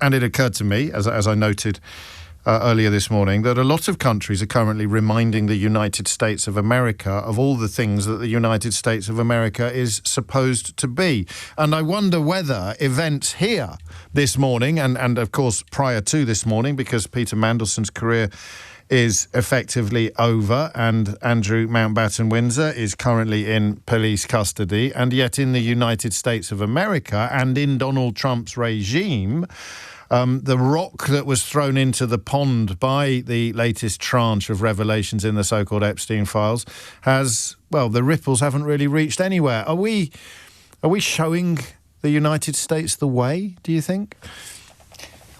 And it occurred to me, as I noted earlier this morning, that a lot of countries are currently reminding the United States of America of all the things that the United States of America is supposed to be. And I wonder whether events here this morning, and of course prior to this morning, because Peter Mandelson's career is effectively over and Andrew Mountbatten-Windsor is currently in police custody, and yet in the United States of America and in Donald Trump's regime, the rock that was thrown into the pond by the latest tranche of revelations in the so-called Epstein files has, well, the ripples haven't really reached anywhere. Are we showing the United States the way, do you think?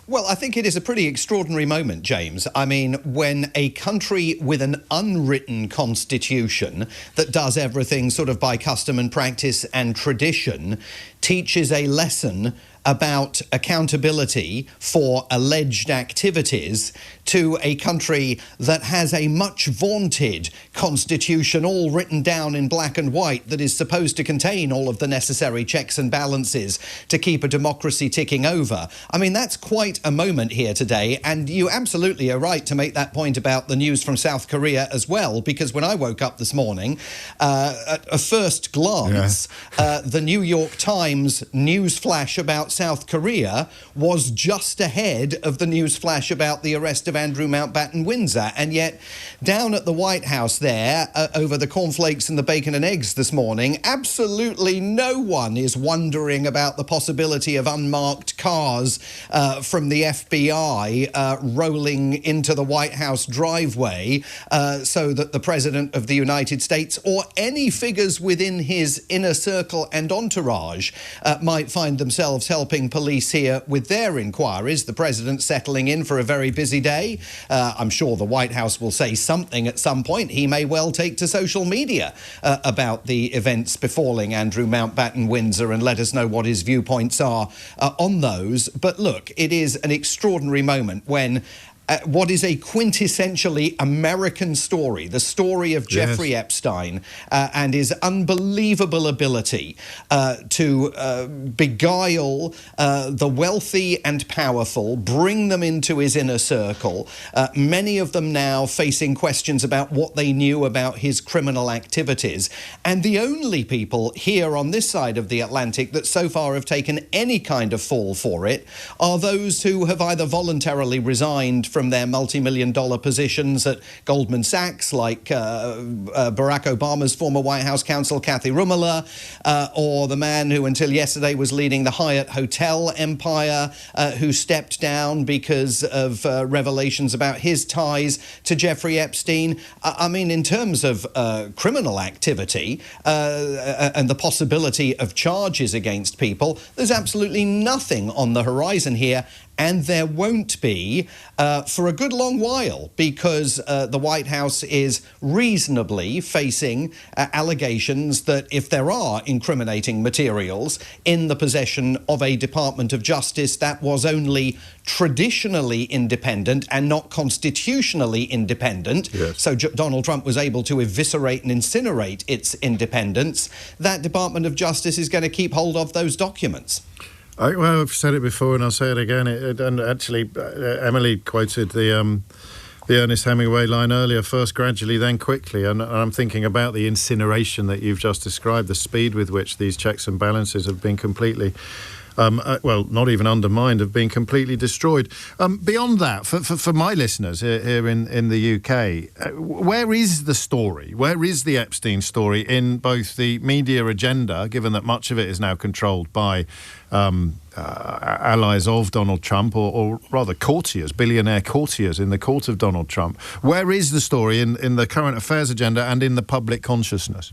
Well, I think it is a pretty extraordinary moment, James. I mean, when a country with an unwritten constitution that does everything sort of by custom and practice and tradition teaches a lesson about accountability for alleged activities to a country that has a much vaunted constitution all written down in black and white that is supposed to contain all of the necessary checks and balances to keep a democracy ticking over. I mean, that's quite a moment here today, and you absolutely are right to make that point about the news from South Korea as well, because when I woke up this morning, at a first glance, the New York Times news flash about South Korea was just ahead of the news flash about the arrest of Andrew Mountbatten-Windsor. And yet, down at the White House there, over the cornflakes and the bacon and eggs this morning, absolutely no one is wondering about the possibility of unmarked cars from the FBI rolling into the White House driveway so that the President of the United States or any figures within his inner circle and entourage might find themselves helping police here with their inquiries. The President settling in for a very busy day. I'm sure the White House will say something at some point. He may well take to social media about the events befalling Andrew Mountbatten-Windsor and let us know what his viewpoints are on those. But look, it is an extraordinary moment when what is a quintessentially American story, the story of Jeffrey Epstein and his unbelievable ability to beguile the wealthy and powerful, bring them into his inner circle, many of them now facing questions about what they knew about his criminal activities. And the only people here on this side of the Atlantic that so far have taken any kind of fall for it are those who have either voluntarily resigned from their multi-million-dollar positions at Goldman Sachs, like Barack Obama's former White House counsel, Kathy Rumela, or the man who until yesterday was leading the Hyatt Hotel empire, who stepped down because of revelations about his ties to Jeffrey Epstein. I mean, in terms of criminal activity and the possibility of charges against people, there's absolutely nothing on the horizon here. And there won't be for a good long while, because the White House is reasonably facing allegations that if there are incriminating materials in the possession of a Department of Justice that was only traditionally independent and not constitutionally indepent, so Donald Trump was able to eviscerate and incinerate its independence, that Department of Justice is going to keep hold of those documents. Well, I've said it before and I'll say it again. And actually, Emily quoted the Ernest Hemingway line earlier, first gradually, then quickly. And I'm thinking about the incineration that you've just described, the speed with which these checks and balances have been completely, well, not even undermined, have been completely destroyed. Beyond that, for my listeners here in the UK, where is the story? Where is the Epstein story in both the media agenda, given that much of it is now controlled by allies of Donald Trump, or rather courtiers, billionaire courtiers in the court of Donald Trump? Where is the story in the current affairs agenda and in the public consciousness?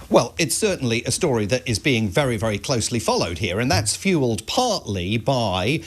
Well, it's certainly a story that is being very, very closely followed here, and that's fueled partly by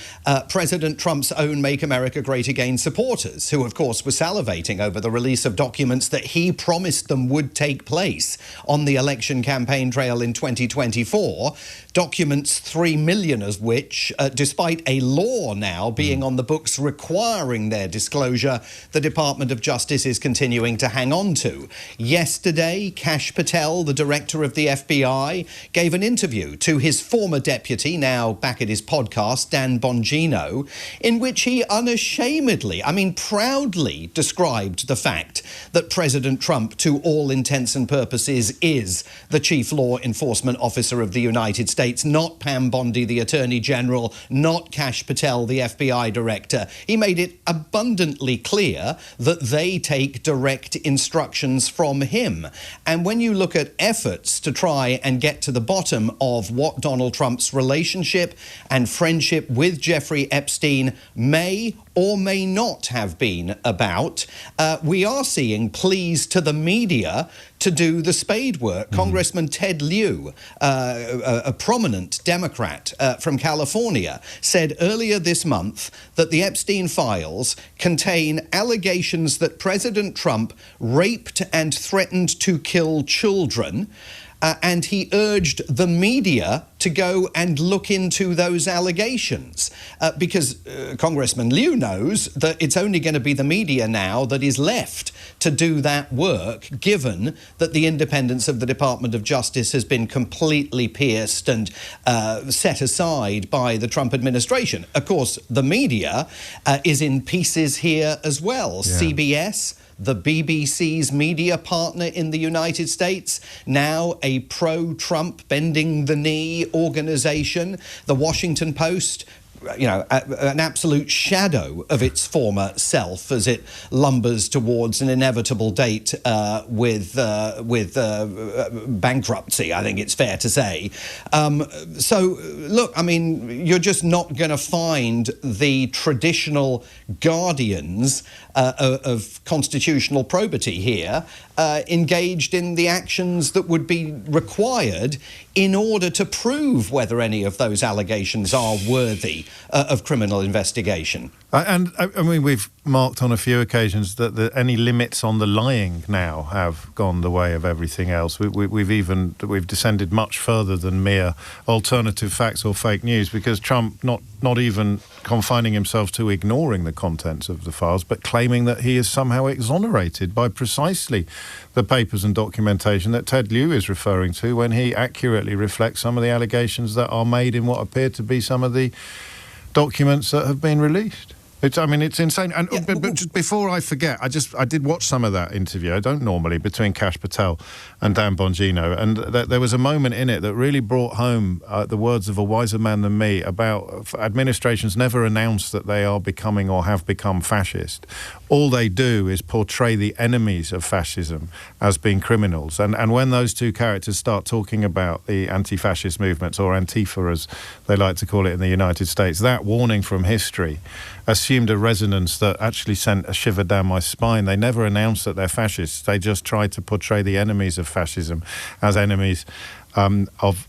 President Trump's own Make America Great Again supporters, who, of course, were salivating over the release of documents that he promised them would take place on the election campaign trail in 2024, documents 3 million of which, despite a law now being on the books requiring their disclosure, the Department of Justice is continuing to hang on to. Yesterday, Kash Patel, the director of the FBI, gave an interview to his former deputy, now back at his podcast, Dan Bongino, in which he unashamedly, proudly described the fact that President Trump, to all intents and purposes, is the chief law enforcement officer of the United States, not Pam Bondi, the Attorney General, not Kash Patel, the FBI director. He made it abundantly clear that they take direct instructions from him. And when you look at efforts to try and get to the bottom of what Donald Trump's relationship and friendship with Jeffrey Epstein may or may not have been about, we are seeing pleas to the media to do the spade work. Congressman Ted Lieu, a prominent Democrat from California, said earlier this month that the Epstein files contain allegations that President Trump raped and threatened to kill children. And he urged the media to go and look into those allegations because Congressman Lieu knows that it's only going to be the media now that is left to do that work, given that the independence of the Department of Justice has been completely pierced and set aside by the Trump administration. Of course, the media is in pieces here as well. Yeah. CBS, the BBC's media partner in the United States, now a pro-Trump bending the knee organization. The Washington Post, an absolute shadow of its former self as it lumbers towards an inevitable date with bankruptcy, I think it's fair to say. So, look, you're just not going to find the traditional guardians of constitutional probity here engaged in the actions that would be required in order to prove whether any of those allegations are worthy of criminal investigation. And we've marked on a few occasions that any limits on the lying now have gone the way of everything else. We've descended much further than mere alternative facts or fake news, because Trump not even confining himself to ignoring the contents of the files, but claiming that he is somehow exonerated by precisely the papers and documentation that Ted Lieu is referring to when he accurately reflects some of the allegations that are made in what appear to be some of the documents that have been released. It's insane. And but just before I forget, I did watch some of that interview. I don't normally, between Kash Patel and Dan Bongino, and there was a moment in it that really brought home the words of a wiser man than me about administrations never announce that they are becoming or have become fascist. All they do is portray the enemies of fascism as being criminals. And when those two characters start talking about the anti-fascist movements, or Antifa as they like to call it in the United States, that warning from history assumed a resonance that actually sent a shiver down my spine. They never announced that they're fascists. They just tried to portray the enemies of fascism as enemies of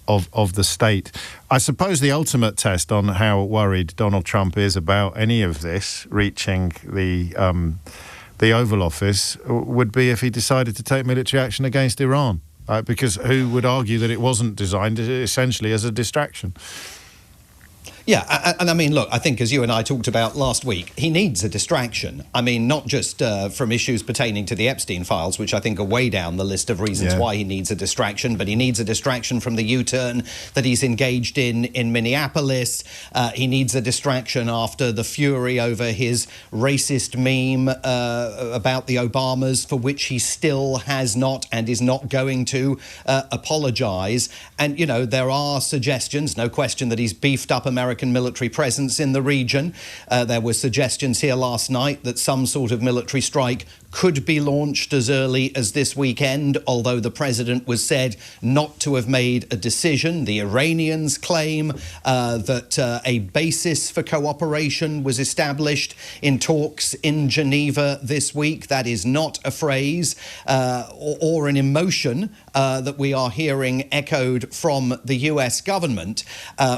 the state. I suppose the ultimate test on how worried Donald Trump is about any of this reaching the Oval Office would be if he decided to take military action against Iran, because who would argue that it wasn't designed essentially as a distraction? Yeah, and look, I think as you and I talked about last week, he needs a distraction. Not just from issues pertaining to the Epstein files, which I think are way down the list of reasons why he needs a distraction, but he needs a distraction from the U-turn that he's engaged in Minneapolis. He needs a distraction after the fury over his racist meme about the Obamas, for which he still has not and is not going to apologize. And, there are suggestions, no question, that he's beefed up American military presence in the region. There were suggestions here last night that some sort of military strike could be launched as early as this weekend, although the president was said not to have made a decision. The Iranians claim that a basis for cooperation was established in talks in Geneva this week. That is not a phrase or an emotion that we are hearing echoed from the US government.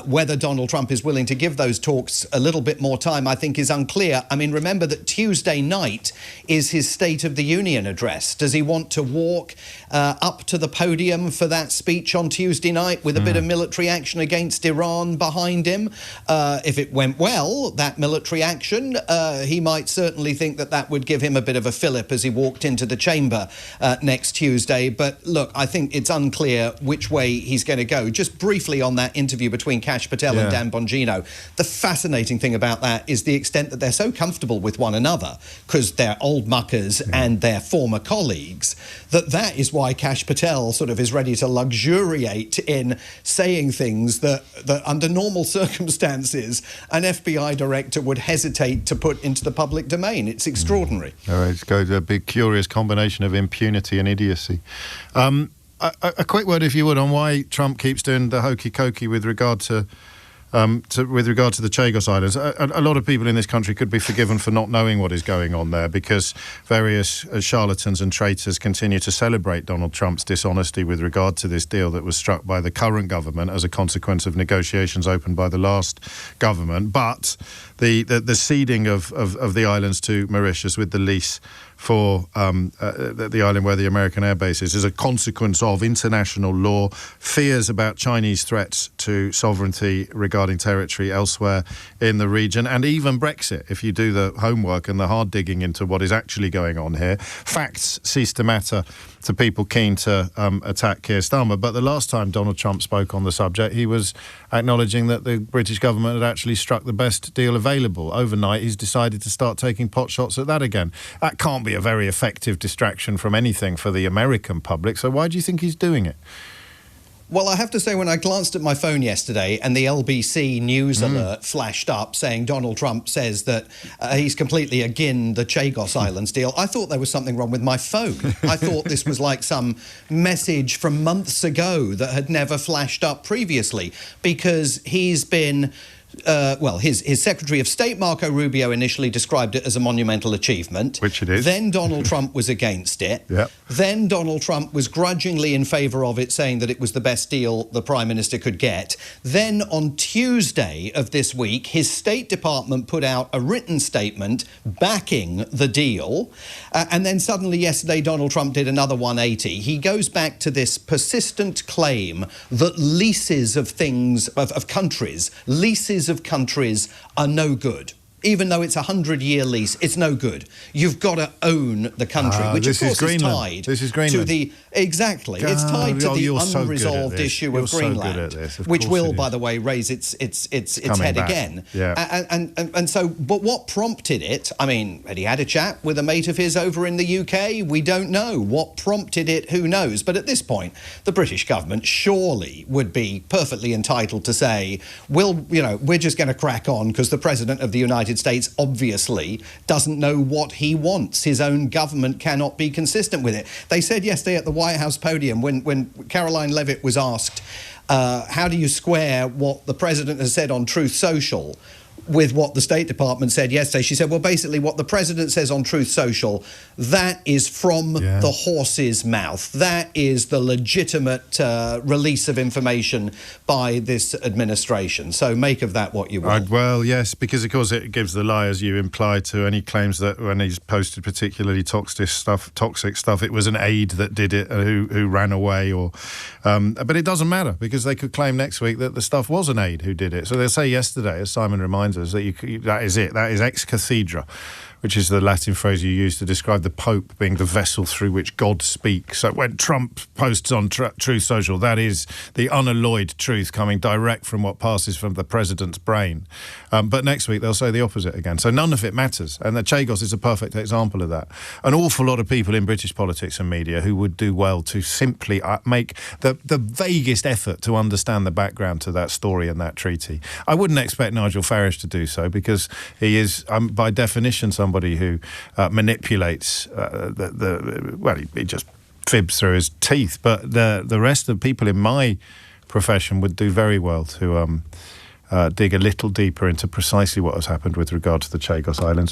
Whether Donald Trump is willing to give those talks a little bit more time, I think, is unclear. Remember that Tuesday night is his State of the Union address? Does he want to walk up to the podium for that speech on Tuesday night with a bit of military action against Iran behind him? If it went well, that military action, he might certainly think that would give him a bit of a fillip as he walked into the chamber next Tuesday. But look, I think it's unclear which way he's going to go. Just briefly on that interview between Kash Patel and Dan Bongino, the fascinating thing about that is the extent that they're so comfortable with one another because they're old muckers and they're former colleagues, that is why Kash Patel sort of is ready to luxuriate in saying things that under normal circumstances an FBI director would hesitate to put into the public domain. It's extraordinary. All right, it's got a big curious combination of impunity and idiocy. A quick word, if you would, on why Trump keeps doing the hokey cokey with regard to the Chagos Islands. A lot of people in this country could be forgiven for not knowing what is going on there because various charlatans and traitors continue to celebrate Donald Trump's dishonesty with regard to this deal that was struck by the current government as a consequence of negotiations opened by the last government. But the ceding of the islands to Mauritius with the lease for the island where the American air base is a consequence of international law, fears about Chinese threats to sovereignty regarding territory elsewhere in the region, and even Brexit. If you do the homework and the hard digging into what is actually going on here, facts cease to matter to people keen to attack Keir Starmer. But the last time Donald Trump spoke on the subject, he was acknowledging that the British government had actually struck the best deal available. Overnight, he's decided to start taking pot shots at that again. That can't be a very effective distraction from anything for the American public. So why do you think he's doing it? Well, I have to say, when I glanced at my phone yesterday and the LBC news alert flashed up saying Donald Trump says that he's completely against the Chagos Islands deal, I thought there was something wrong with my phone. I thought this was like some message from months ago that had never flashed up previously, because he's been... his Secretary of State, Marco Rubio, initially described it as a monumental achievement. Which it is. Then Donald Trump was against it. Yep. Then Donald Trump was grudgingly in favour of it, saying that it was the best deal the Prime Minister could get. Then on Tuesday of this week, his State Department put out a written statement backing the deal. And then suddenly yesterday, Donald Trump did another 180. He goes back to this persistent claim that leases of things, of countries, leases of countries are no good. Even though it's a 100-year lease, it's no good. You've got to own the country, which of course is tied to the... Exactly. It's tied to the unresolved issue of Greenland, which will, by the way, raise its head again. Yeah. And so, but what prompted it? I mean, had he had a chat with a mate of his over in the UK? We don't know. What prompted it? Who knows? But at this point, the British government surely would be perfectly entitled to say, we're just going to crack on because the President of the United States obviously doesn't know what he wants. His own government cannot be consistent with it. They said yesterday at the White House podium when Caroline Levitt was asked, how do you square what the president has said on Truth Social with what the State Department said yesterday? She said, well, basically what the president says on Truth Social, that is from the horse's mouth. That is the legitimate release of information by this administration. So make of that what you will. Well, yes, because of course it gives the lie, as you implied, to any claims that when he's posted particularly toxic stuff, it was an aide that did it who ran away, but it doesn't matter because they could claim next week that the stuff was an aide who did it. So they'll say yesterday, as Simon reminds us, that that is it. That is ex cathedra, which is the Latin phrase you use to describe the Pope being the vessel through which God speaks. So when Trump posts on Truth Social, that is the unalloyed truth coming direct from what passes from the president's brain. But next week they'll say the opposite again. So none of it matters. And the Chagos is a perfect example of that. An awful lot of people in British politics and media who would do well to simply make the vaguest effort to understand the background to that story and that treaty. I wouldn't expect Nigel Farage to do so because he is, by definition, somebody who manipulates he just fibs through his teeth. But the rest of the people in my profession would do very well to dig a little deeper into precisely what has happened with regard to the Chagos Islands.